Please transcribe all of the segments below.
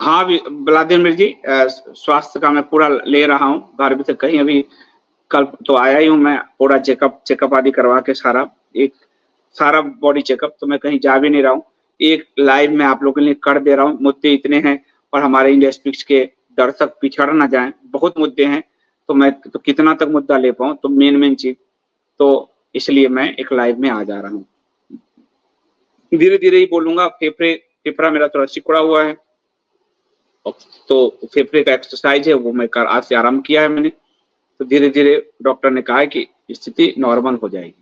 हाँ व्लादिमीर जी, स्वास्थ्य का मैं पूरा ले रहा हूँ। घर भी से कहीं अभी कल तो आया ही हूँ मैं, पूरा चेकअप आदि करवा के सारा बॉडी चेकअप, तो मैं कहीं जा भी नहीं रहा हूँ। एक लाइव में आप लोगों के लिए कर दे रहा हूँ। मुद्दे इतने हैं और हमारे इंडिया स्पीक्स के दर्शक पिछड़ ना जाएं, बहुत मुद्दे हैं, तो मैं तो कितना तक मुद्दा ले पाऊँ, तो मेन चीज, तो इसलिए मैं एक लाइव में आ जा रहा हूँ। धीरे धीरे ही बोलूंगा। फेफड़ा मेरा थोड़ा सिकुड़ा हुआ है, तो फेफड़े का एक्सरसाइज है वो मैं आज से आरंभ किया है मैंने, तो धीरे धीरे डॉक्टर ने कहा है कि स्थिति नॉर्मल हो जाएगी।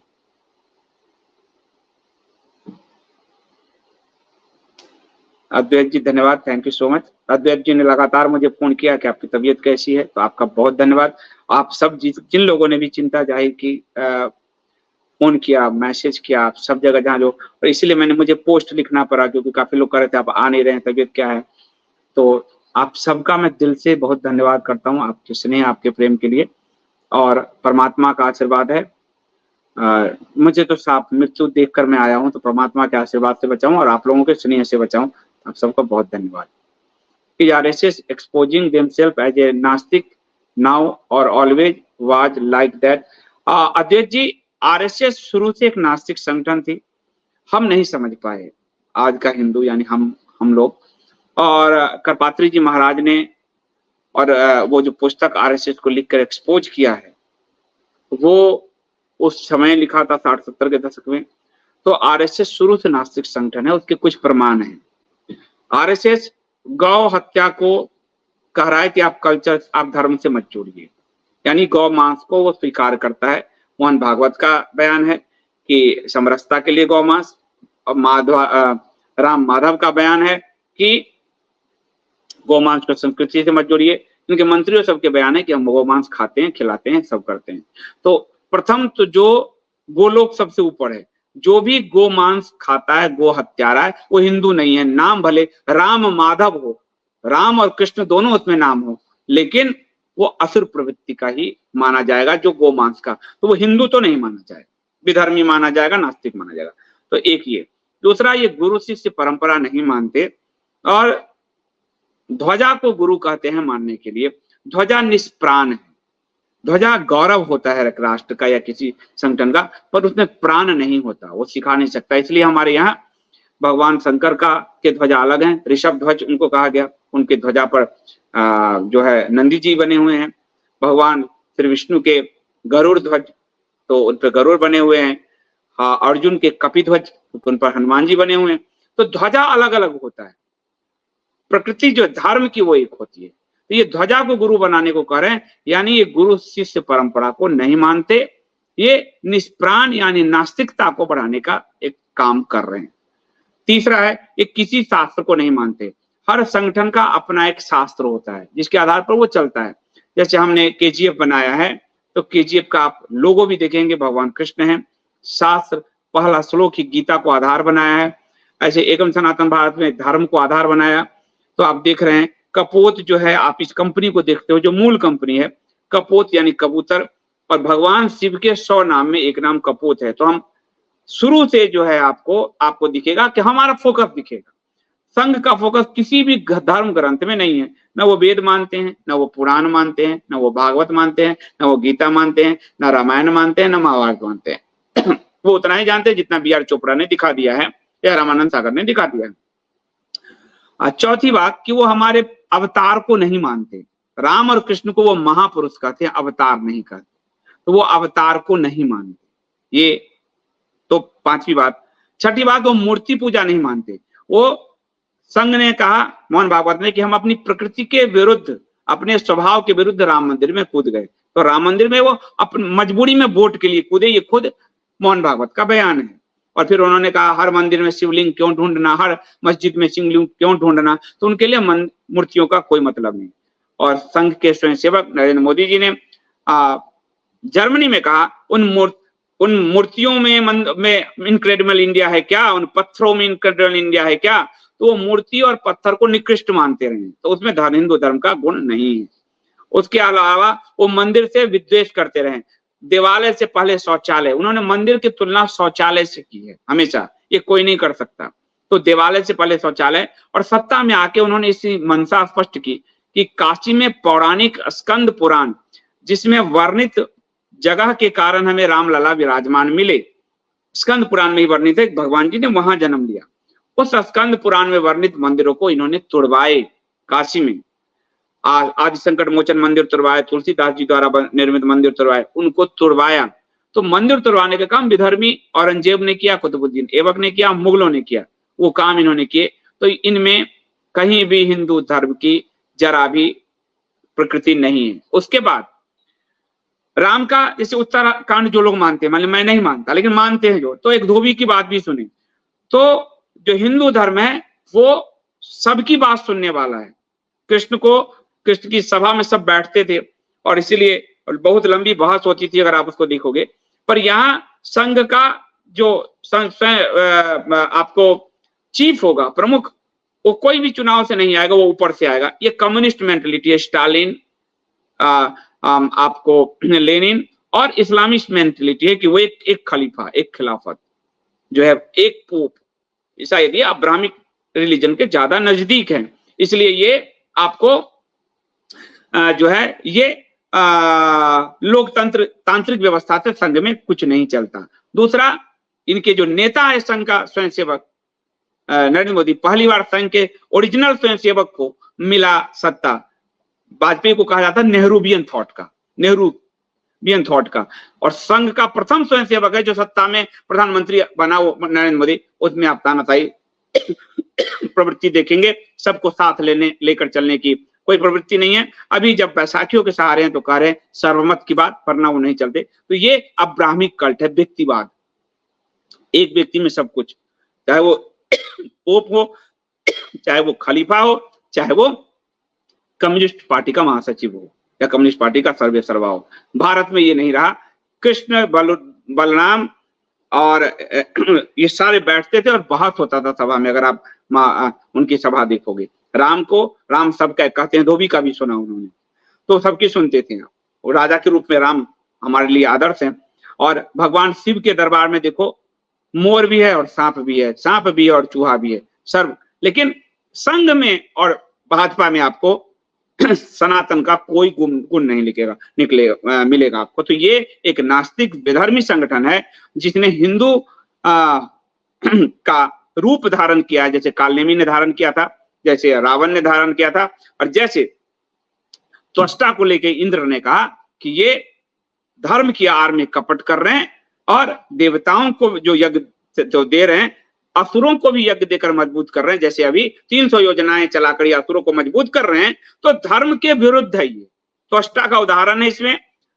अद्वैत जी धन्यवाद, थैंक यू सो मच। अद्वैत जी ने लगातार मुझे फोन किया कि आपकी तबीयत कैसी है, तो आपका बहुत धन्यवाद। आप सब जिन लोगों ने भी चिंता जाहिर की, फोन किया, मैसेज किया, आप सब जगह जहाँ जो, और इसीलिए मैंने मुझे पोस्ट लिखना पड़ा, क्योंकि काफी लोग कह रहे थे आप आ नहीं रहे हैं, तबीयत क्या है। तो आप सबका मैं दिल से बहुत धन्यवाद करता हूँ, आपके स्नेह, आपके प्रेम के लिए, और परमात्मा का आशीर्वाद है। मुझे तो साफ मृत्यु देखकर मैं आया हूँ, तो परमात्मा के आशीर्वाद से बचाऊं और आप लोगों के स्नेह से बचाऊं। आप सबका बहुत धन्यवाद। RSS exposing themselves as a नास्तिक now or always was like that। Advaita ji, RSS शुरू से एक नास्तिक संगठन थी, हम नहीं समझ पाए आज का हिंदू यानी हम लोग, और करपात्री जी महाराज ने और वो जो पुस्तक RSS को लिखकर एक्सपोज किया है, वो उस समय लिखा था 60-70 के दशक में। तो RSS शुरू से नास्तिक संगठन है, उसके कुछ प्रमाण हैं। RSS गौ हत्या को कह रहा है कि आप कल्चर, आप धर्म से मत जोड़िए, यानी गौ मांस को वो स्वीकार करता है। मोहन भागवत का बयान है कि समरसता के लिए गौ मांस, और राम माधव का बयान है कि गौ मांस को संस्कृति से मत जोड़िए। इनके मंत्रियों सबके बयान है कि हम गौ मांस खाते हैं, खिलाते हैं, सब करते हैं। तो प्रथम तो जो गोलोक सबसे ऊपर है, जो भी गो मांस खाता है, गो हत्यारा है, वो हिंदू नहीं है। नाम भले राम माधव हो, राम और कृष्ण दोनों उसमें नाम हो, लेकिन वो असुर प्रवृत्ति का ही माना जाएगा जो गो मांस का, तो वो हिंदू तो नहीं माना जाएगा, विधर्मी माना जाएगा, नास्तिक माना जाएगा। तो एक ये। दूसरा, ये गुरु शिष्य परंपरा नहीं मानते, और ध्वजा को गुरु कहते हैं मानने के लिए। ध्वजा निष्प्राण है, ध्वजा गौरव होता है एक राष्ट्र का या किसी संगठन का, पर उसमें प्राण नहीं होता, वो सिखा नहीं सकता। इसलिए हमारे यहाँ भगवान शंकर के ध्वजा अलग हैं, ऋषभ ध्वज उनको कहा गया। उनके ध्वजा पर जो है नंदी जी बने हुए हैं। भगवान श्री विष्णु के गरुड़ ध्वज, तो उन पर गरुड़ बने हुए हैं। हाँ, अर्जुन के कपि ध्वज, उन पर हनुमान जी बने हुए हैं। तो ध्वजा अलग अलग होता है, प्रकृति जो धर्म की वो एक होती है। तो ये ध्वजा को गुरु बनाने को कह रहे हैं, यानी ये गुरु शिष्य परंपरा को नहीं मानते, ये निष्प्राण यानी नास्तिकता को बढ़ाने का एक काम कर रहे हैं। तीसरा है, ये किसी शास्त्र को नहीं मानते। हर संगठन का अपना एक शास्त्र होता है जिसके आधार पर वो चलता है। जैसे हमने KGF बनाया है, तो KGF का आप लोगो भी देखेंगे, भगवान कृष्ण है। शास्त्र पहला श्लोक ही गीता को आधार बनाया है। ऐसे एकम सनातन भारत में धर्म को आधार बनाया। तो आप देख रहे हैं कपोत जो है, आप इस कंपनी को देखते हो जो मूल कंपनी है, कपोत यानी कबूतर, और भगवान शिव के 100 नाम में एक नाम कपोत है। तो हम शुरू से जो है आपको दिखेगा कि हमारा फोकस दिखेगा, संघ का फोकस किसी भी धर्म ग्रंथ में नहीं है। न वो वेद मानते हैं, न वो पुराण मानते हैं, न वो भागवत मानते हैं, न वो गीता मानते हैं, न रामायण मानते हैं, न महाभारत मानते हैं। वो उतना ही जानते हैं जितना BR चोपड़ा ने दिखा दिया है या रामानंद सागर ने दिखा दिया है। चौथी बात कि वो हमारे अवतार को नहीं मानते। राम और कृष्ण को वो महापुरुष कहते हैं, अवतार नहीं कहते, तो वो अवतार को नहीं मानते। ये तो पांचवी बात। छठी बात, वो मूर्ति पूजा नहीं मानते। वो संघ ने कहा, मोहन भागवत ने, कि हम अपनी प्रकृति के विरुद्ध, अपने स्वभाव के विरुद्ध राम मंदिर में कूद गए। तो राम मंदिर में वो अपनी मजबूरी में वोट के लिए कूदे, ये खुद मोहन भागवत का बयान है। और फिर उन्होंने कहा हर मंदिर में शिवलिंग क्यों ढूंढना, हर मस्जिद में शिवलिंग क्यों ढूंढना, तो उनके लिए मूर्तियों का कोई मतलब नहीं। और संघ के स्वयंसेवक नरेंद्र मोदी जी ने जर्मनी में कहा उन मूर्तियों में इनक्रेडिबल इंडिया है क्या, उन पत्थरों में इनक्रेडिबल इंडिया है क्या। तो वो मूर्ति और पत्थर को निकृष्ट मानते रहे, तो उसमें हिंदू धर्म का गुण नहीं है। उसके अलावा वो मंदिर से विद्वेष करते रहे। देवालय से पहले शौचालय, उन्होंने मंदिर की तुलना शौचालय से की है हमेशा, ये कोई नहीं कर सकता। तो देवालय से पहले शौचालय। और सत्ता में आके उन्होंने इसी मंशा स्पष्ट की कि काशी में पौराणिक स्कंद पुराण, जिसमें वर्णित जगह के कारण हमें रामलला विराजमान मिले, स्कंद पुराण में ही वर्णित है, भगवान जी ने वहां जन्म लिया। उस स्कंद पुराण में वर्णित मंदिरों को इन्होंने तुड़वाए। काशी में आदि संकट मोचन मंदिर तुड़वाए, तुलसीदास जी द्वारा निर्मित मंदिर तुड़वाए, उनको तुड़वाया। तो मंदिर तुड़वाने का काम विधर्मी औरंगजेब ने किया, कुतुबुद्दीन ऐबक ने किया, मुगलों ने किया, वो काम इन्होंने किए। तो इनमें कहीं भी हिंदू धर्म की जरा भी प्रकृति नहीं है। उसके बाद राम का जैसे उत्तराखंड जो लोग मानते हैं, मतलब मैं नहीं मानता लेकिन मानते हैं जो, तो एक धोबी की बात भी सुने। तो जो हिंदू धर्म है वो सबकी बात सुनने वाला है। कृष्ण की सभा में सब बैठते थे और इसीलिए बहुत लंबी बहस होती थी, अगर आप उसको देखोगे। पर यहाँ संघ का जो आपको चीफ होगा, प्रमुख, वो कोई भी चुनाव से नहीं आएगा, वो ऊपर से आएगा। ये कम्युनिस्ट मेंटलिटी है, स्टालिन, आपको लेनिन और इस्लामिस्ट मेंटलिटी है कि वो एक खलीफा, एक खिलाफत जो है, एक पोप, ऐसा यदि आप ब्राह्मिक रिलीजन के ज्यादा नजदीक हैं, इसलिए ये आपको जो है ये लोकतंत्र तांत्रिक व्यवस्था से संघ में कुछ नहीं चलता। दूसरा, इनके जो नेता है संघ का स्वयंसेवक नरेंद्र मोदी, पहली बार संघ के ओरिजिनल स्वयंसेवक को मिला सत्ता। वाजपेयी को कहा जाता है नेहरूबियन थॉट का, और संघ का प्रथम स्वयंसेवक है जो सत्ता में प्रधानमंत्री बना, वो नरेंद्र मोदी। उसमें आप तानाशाही प्रवृत्ति देखेंगे, सबको साथ लेकर चलने की कोई प्रवृत्ति नहीं है। अभी जब बैसाखियों के सहारे हैं तो कह रहे हैं सर्वमत की बात, वरना वो नहीं चलते। तो ये अब ब्राह्मिक कल्ट है, व्यक्तिवाद, एक व्यक्ति में सब कुछ, चाहे वो पोप हो, चाहे वो खलीफा हो, चाहे वो कम्युनिस्ट पार्टी का महासचिव हो या कम्युनिस्ट पार्टी का सर्वे सर्वा हो। भारत में ये नहीं रहा। कृष्ण, बलराम और ये सारे बैठते थे और बहस होता था सभा में। अगर आप उनकी सभा देखोगे, राम सबका कहते हैं, धोबी का भी सुना उन्होंने, तो सबकी सुनते थे। वो राजा के रूप में राम हमारे लिए आदर्श है। और भगवान शिव के दरबार में देखो, मोर भी है और सांप भी है, और चूहा भी है, सर्व। लेकिन संघ में और भाजपा में आपको सनातन का कोई गुण नहीं मिलेगा आपको। तो ये एक नास्तिक विधर्मी संगठन है जिसने हिंदू का रूप धारण किया, जैसे कालनेमी ने धारण किया था, जैसे रावण ने धारण किया था, और जैसे त्वष्टा को लेके इंद्र ने कहा कि ये धर्म की आड़ में कपट कर रहे हैं और देवताओं को जो यज्ञ जो दे रहे हैं, असुरों को भी यज्ञ देकर मजबूत कर रहे हैं। जैसे अभी 300 योजनाएं चलाकर असुरों को मजबूत कर रहे हैं, तो धर्म के विरुद्ध है ये। त्वष्टा का उदाहरण है इसमें,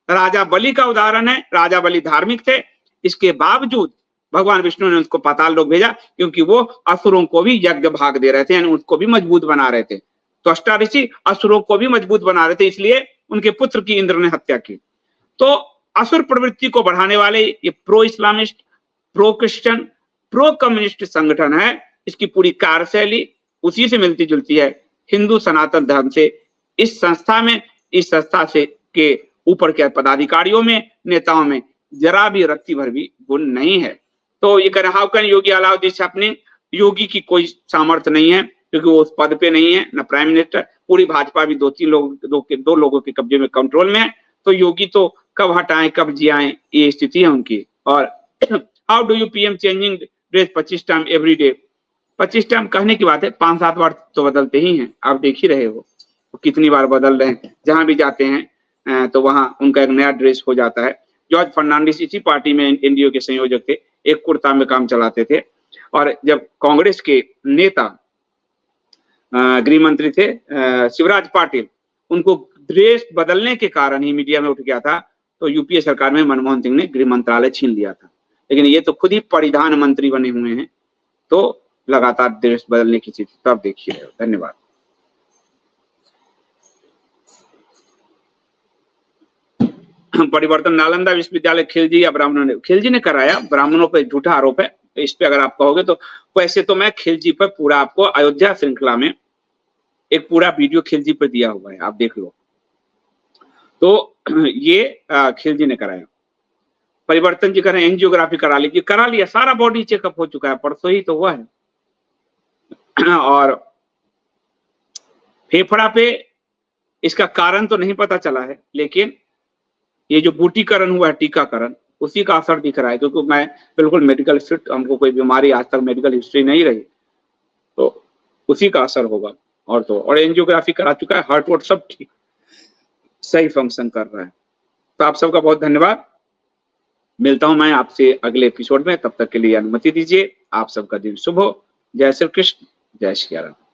राजा बलि का उदाहरण है। राजा बलि धार्मिक थे, इसके बावजूद भगवान विष्णु ने उसको पाताल लोक भेजा, क्योंकि वो असुरों को भी यज्ञ भाग दे रहे थे, यानी उसको भी मजबूत बना रहे थे। त्वष्टा ऋषि असुरों को भी मजबूत बना रहे थे, इसलिए उनके पुत्र की इंद्र ने हत्या की। तो असुर प्रवृत्ति को बढ़ाने वाले ये pro Islamist, pro Christian, pro communist संगठन है। इसकी पूरी कार्यशैली उसी से मिलती जुलती है, हिंदू सनातन धर्म से। इस संस्था से के ऊपर के पदाधिकारियों में, नेताओं में जरा भी रत्ती भर भी गुण नहीं है। तो ये कह रहे how can Yogi allow this happening, Yogi की कोई सामर्थ्य नहीं है, क्योंकि वो उस पद पे नहीं है, न प्राइम मिनिस्टर। पूरी भाजपा भी दो लोगों के कब्जे में, कंट्रोल में है। तो योगी तो कब हटाएं कब जियाएं, ये स्थिति है उनकी। और how do you PM changing dress 25 time every day. 25 time कहने की बात है, 5-7 बार तो बदलते ही हैं, आप देख ही रहे हो कितनी बार बदल रहे हैं। जहां भी जाते हैं तो वहां उनका एक नया ड्रेस हो जाता है। जॉर्ज फर्नांडिस इसी पार्टी में एनडीओ के संयोजक थे, एक कुर्ता में काम चलाते थे। और जब कांग्रेस के नेता गृह मंत्री थे शिवराज पाटिल, उनको ड्रेस बदलने के कारण ही मीडिया में उठ गया था, तो यूपीए सरकार में मनमोहन सिंह ने गृह मंत्रालय छीन लिया था। लेकिन ये तो खुद ही परिधान मंत्री बने हुए हैं, तो लगातार ड्रेस बदलने की स्थिति तो आप देखिए रहे हो। धन्यवाद। परिवर्तन नालंदा विश्वविद्यालय खिलजी या ब्राह्मणों ने, खिलजी ने कराया, ब्राह्मणों पर झूठा आरोप है। इस पे अगर आप कहोगे तो वैसे तो मैं खिलजी पर पूरा आपको अयोध्या श्रृंखला में एक पूरा वीडियो खिलजी पर दिया हुआ है, आप देख लो। तो ये खिलजी ने कराया। परिवर्तन जी करें एंजियोग्राफी करा लीजिए, करा लिया, सारा बॉडी चेकअप हो चुका है, परसों ही तो हुआ है। और फेफड़ा पे इसका कारण तो नहीं पता चला है, लेकिन ये जो बूटीकरण हुआ है, टीकाकरण, उसी का असर दिख रहा है। क्योंकि मैं बिल्कुल मेडिकल फिट, हमको कोई बीमारी आज तक मेडिकल हिस्ट्री नहीं रही, तो उसी का असर होगा। और तो और एंजियोग्राफी करा चुका है, हार्ट वर्ट सब ठीक सही फंक्शन कर रहा है। तो आप सबका बहुत धन्यवाद। मिलता हूं मैं आपसे अगले एपिसोड में, तब तक के लिए अनुमति दीजिए। आप सबका दिन शुभ हो। जय श्री कृष्ण, जय श्री राम।